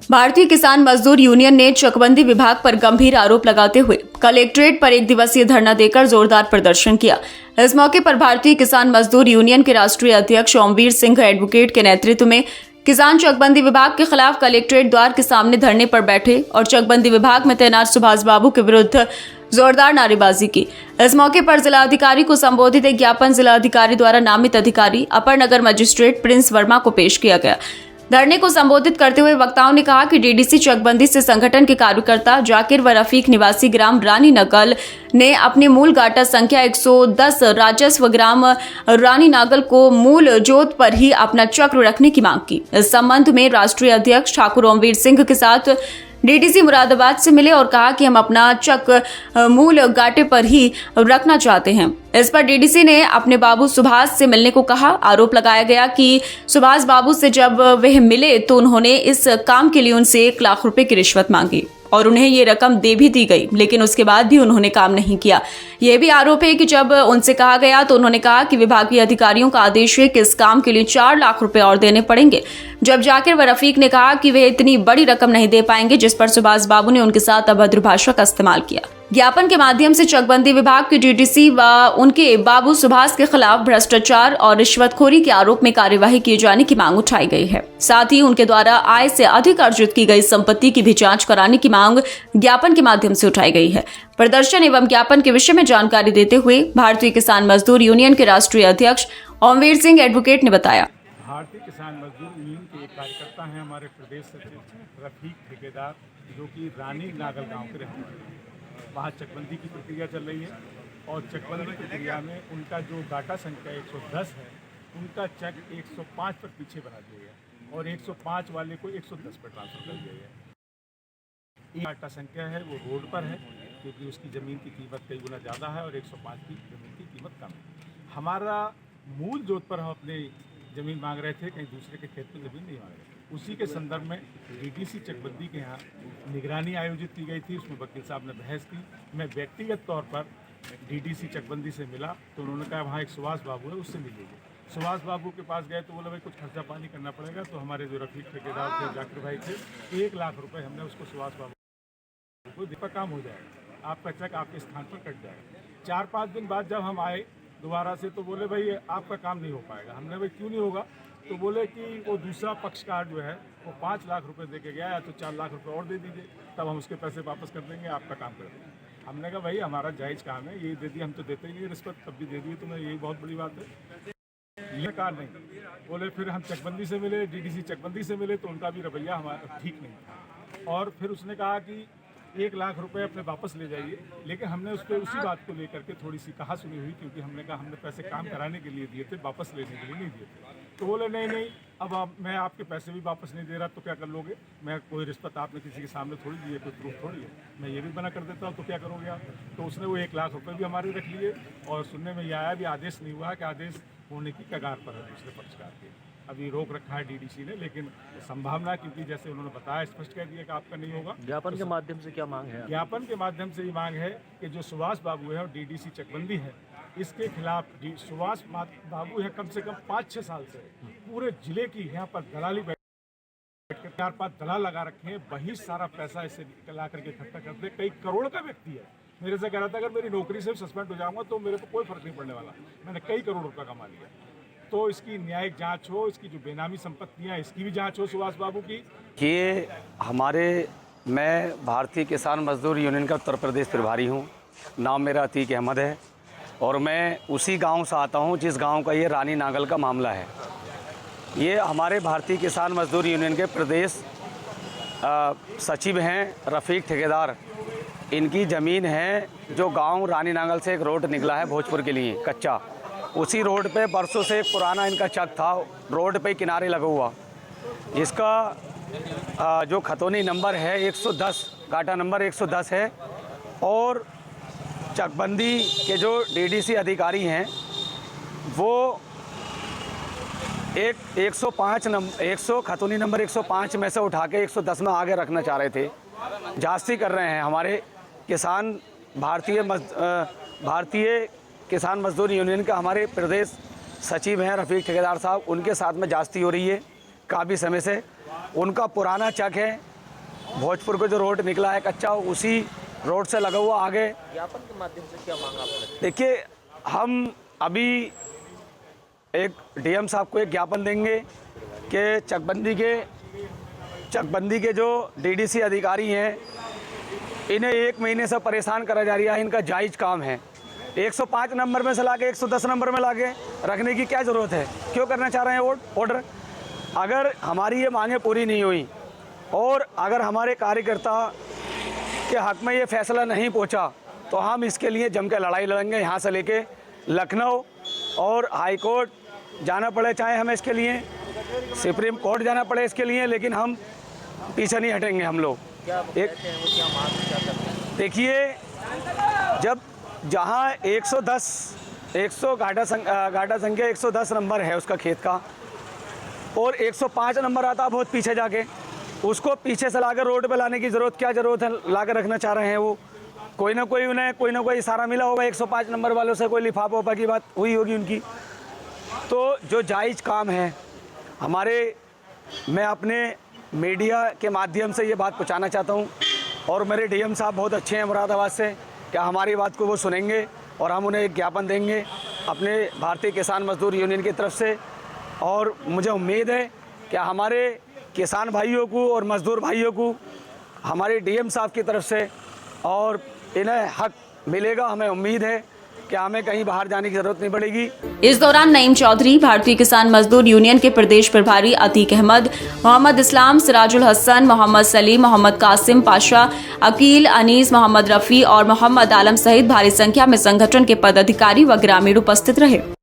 भारतीय किसान मजदूर यूनियन ने चकबंदी विभाग पर गंभीर आरोप लगाते हुए कलेक्ट्रेट पर एक दिवसीय धरना देकर जोरदार प्रदर्शन किया। इस मौके पर भारतीय किसान मजदूर यूनियन के राष्ट्रीय अध्यक्ष ओमवीर सिंह एडवोकेट के नेतृत्व में किसान चकबंदी विभाग के खिलाफ कलेक्ट्रेट द्वार के सामने धरने पर बैठे और चकबंदी विभाग में तैनात सुभाष बाबू के विरुद्ध जोरदार नारेबाजी की। इस मौके पर जिलाधिकारी को संबोधित एक ज्ञापन जिलाधिकारी द्वारा नामित अधिकारी अपर नगर मजिस्ट्रेट प्रिंस वर्मा को पेश किया गया। धरने को संबोधित करते हुए वक्ताओं ने कहा कि डीडीसी चकबंदी से संगठन के कार्यकर्ता जाकिर व रफीक निवासी ग्राम रानी नगल ने अपने मूल गाटा संख्या 110 राजस्व ग्राम रानी नागल को मूल जोत पर ही अपना चक्र रखने की मांग की। इस संबंध में राष्ट्रीय अध्यक्ष ठाकुर ओमवीर सिंह के साथ डीडीसी मुरादाबाद से मिले और कहा कि हम अपना चक मूल गाटे पर ही रखना चाहते हैं। इस पर डीडीसी ने अपने बाबू सुभाष से मिलने को कहा। आरोप लगाया गया कि सुभाष बाबू से जब वह मिले तो उन्होंने इस काम के लिए उनसे 1 लाख रुपए की रिश्वत मांगी और उन्हें ये रकम दे भी दी गई, लेकिन उसके बाद भी उन्होंने काम नहीं किया। यह भी आरोप है कि जब उनसे कहा गया तो उन्होंने कहा कि विभागीय अधिकारियों का आदेश है कि इस काम के लिए 4 लाख रुपए और देने पड़ेंगे। जब जाकिर व रफीक ने कहा कि वे इतनी बड़ी रकम नहीं दे पाएंगे, जिस पर सुभाष बाबू ने उनके साथ अभद्र भाषा का इस्तेमाल किया। ज्ञापन के माध्यम से चकबंदी विभाग के डीडीसी व उनके बाबू सुभाष के खिलाफ भ्रष्टाचार और रिश्वतखोरी के आरोप में कार्यवाही किए जाने की मांग उठाई गई है। साथ ही उनके द्वारा आय से अधिक अर्जित की गई संपत्ति की भी जांच कराने की मांग ज्ञापन के माध्यम से उठाई गई है। प्रदर्शन एवं ज्ञापन के विषय में जानकारी देते हुए भारतीय किसान मजदूर यूनियन के राष्ट्रीय अध्यक्ष ओमवीर सिंह एडवोकेट ने बताया। भारतीय किसान मजदूर यूनियन के एक कार्यकर्ता हैं हमारे प्रदेश सचिव रफीक ठेकेदार, जो कि रानी नागल गांव के रहने वाले हैं। वहाँ चकबंदी की प्रक्रिया चल रही है और चकबंदी प्रक्रिया में उनका जो गाटा संख्या 110 है, उनका चेक 105 पर पीछे बना दिया गया और 105 वाले को 110 पर ट्रांसफर कर दिया गया। गाटा संख्या है वो रोड पर है, क्योंकि उसकी ज़मीन की कीमत कई गुना ज़्यादा है और 105 की ज़मीन की कीमत कम है। हमारा मूल जोत पर हम अपने ज़मीन मांग रहे थे, कहीं दूसरे के खेत में ज़मीन नहीं मांग रहे थे। उसी के संदर्भ में डीडीसी चकबंदी के यहाँ निगरानी आयोजित की गई थी। उसमें वकील साहब ने बहस की। मैं व्यक्तिगत तौर पर डीडीसी चकबंदी से मिला तो उन्होंने कहा वहाँ एक सुभाष बाबू है, उससे मिलिए। सुभाष बाबू के पास गए तो बोले भाई कुछ खर्चा पानी करना पड़ेगा। तो हमारे जो रफीक ठेकेदार थे, जाकिर भाई थे, 1 लाख रुपये हमने उसको सुभाष बाबू को दिपा, काम हो जाएगा, आपका चेक आपके स्थान पर कट जाएगा। 4-5 दिन बाद जब हम आए दोबारा से तो बोले भाई आपका काम नहीं हो पाएगा। हमने भाई क्यों नहीं होगा? तो बोले कि वो दूसरा पक्षकार जो है वो 5 लाख रुपए दे के गया, या तो 4 लाख रुपए और दे दीजिए, तब हम उसके पैसे वापस कर देंगे, आपका काम कर देंगे। हमने कहा भाई हमारा जायज़ काम है, ये दे दिया, हम तो देते ही नहीं रिश्वत, तब भी दे दिए तुम्हें, यही बहुत बड़ी बात है। ये कार नहीं बोले। फिर हम चकबंदी से मिले, डीडीसी चकबंदी से मिले तो उनका भी रवैया हमारा ठीक नहीं था और फिर उसने कहा कि 1 लाख रुपए अपने वापस ले जाइए। लेकिन हमने उस पर उसी बात को लेकर के थोड़ी सी कहा सुनी हुई, क्योंकि हमने कहा हमने पैसे काम कराने के लिए दिए थे, वापस लेने के लिए नहीं दिए थे। तो बोले नहीं, अब मैं आपके पैसे भी वापस नहीं दे रहा तो क्या कर लोगे? मैं कोई रिश्वत आपने किसी के सामने थोड़ी दी है, कोई प्रूफ थोड़ी है, मैं ये भी मना कर देता हूँ तो क्या करोगे आप? तो उसने वो 1 लाख रुपये भी हमारे रख लिए और सुनने में यह आया भी आदेश नहीं हुआ कि आदेश होने की कगार पर है दूसरे पक्षकार के। अभी रोक रखा है डीडीसी ने, लेकिन संभावना, क्योंकि जैसे उन्होंने बताया, स्पष्ट कह दिया कि आपका नहीं होगा। ज्ञापन के माध्यम से क्या मांग है? ज्ञापन के माध्यम से ये मांग है कि जो सुभाष बाबू है और डीडीसी चकबंदी है, इसके खिलाफ सुभाष बाबू है कम से कम 5-6 साल से पूरे जिले की यहाँ पर दलाली बैठ कर 4-5 दलाल लगा रखे हैं। वही सारा पैसा इसे ला करके इकट्ठा करते, कई करोड़ का व्यक्ति है। मेरे से कह रहा था अगर मेरी नौकरी से सस्पेंड हो जाऊंगा तो मेरे को कोई फर्क नहीं पड़ने वाला, मैंने कई करोड़ रुपया कमा लिया। तो इसकी न्यायिक जांच हो, इसकी जो बेनामी संपत्तियां, इसकी भी जांच हो सुभाष बाबू की। ये मैं भारतीय किसान मजदूर यूनियन का उत्तर प्रदेश प्रभारी हूँ। नाम मेरा अतीक अहमद है और मैं उसी गांव से आता हूँ जिस गांव का ये रानी नागल का मामला है। ये हमारे भारतीय किसान मजदूर यूनियन के प्रदेश सचिव हैं रफीक ठेकेदार। इनकी ज़मीन है जो गांव रानी नागल से एक रोड निकला है भोजपुर के लिए कच्चा, उसी रोड पे बरसों से एक पुराना इनका चक था, रोड पे किनारे लगा हुआ। इसका जो खतौनी नंबर है 110, गाटा नंबर 110 है और चकबंदी के जो डीडीसी अधिकारी हैं वो 100 खतौनी नंबर 105 में से उठा के 110 में आगे रखना चाह रहे थे। जास्ती कर रहे हैं। हमारे भारतीय किसान मजदूर यूनियन का हमारे प्रदेश सचिव हैं रफीक ठेकेदार साहब, उनके साथ में जास्ती हो रही है काफ़ी समय से। उनका पुराना चक है भोजपुर को जो रोड निकला है कच्चा, उसी रोड से लगा हुआ आगे। ज्ञापन के माध्यम से क्या मांग आप रखते हैं? देखिए, हम अभी एक डीएम साहब को एक ज्ञापन देंगे कि चकबंदी के जो डीडीसी अधिकारी हैं, इन्हें 1 महीने से परेशान करा जा रहा है। इनका जायज़ काम है। 105 नंबर में से लाके 110 नंबर में लाके रखने की क्या ज़रूरत है? क्यों करना चाह रहे हैं ऑर्डर? अगर हमारी ये मांगें पूरी नहीं हुई और अगर हमारे कार्यकर्ता के हक में ये फैसला नहीं पहुंचा, तो हम इसके लिए जम के लड़ाई लड़ेंगे। यहाँ से लेके लखनऊ और हाई कोर्ट जाना पड़े, चाहे हमें इसके लिए सुप्रीम कोर्ट जाना पड़े इसके लिए, लेकिन हम पीछे नहीं हटेंगे। हम लोग क्या कहते हैं वो, क्या मांग क्या करते हैं? देखिए, जब जहाँ 110 घाटा संख्या 110 नंबर है उसका खेत का, और 105 नंबर आता बहुत पीछे जाके, उसको पीछे से लाकर रोड पे लाने की क्या ज़रूरत है? लाकर रखना चाह रहे हैं वो। कोई ना कोई इशारा मिला होगा 105 नंबर वालों से, कोई लिफाफा की बात हुई होगी उनकी। तो जो जायज़ काम है हमारे, मैं अपने मीडिया के माध्यम से ये बात पहुंचाना चाहता हूं, और मेरे डीएम साहब बहुत अच्छे हैं मुरादाबाद से, क्या हमारी बात को वो सुनेंगे और हम उन्हें एक ज्ञापन देंगे अपने भारतीय किसान मजदूर यूनियन की तरफ से। और मुझे उम्मीद है कि हमारे किसान भाइयों को और मजदूर भाइयों को हमारे डीएम साहब की तरफ से और इन्हें हक मिलेगा। हमें उम्मीद है कि हमें कहीं बाहर जाने की जरूरत नहीं पड़ेगी। इस दौरान नईम चौधरी, भारतीय किसान मजदूर यूनियन के प्रदेश प्रभारी अतीक अहमद, मोहम्मद इस्लाम, सिराजुल हसन, मोहम्मद सलीम, मोहम्मद कासिम पाशा, अकील, अनीस, मोहम्मद रफ़ी और मोहम्मद आलम सहित भारी संख्या में संगठन के पदाधिकारी व ग्रामीण उपस्थित रहे।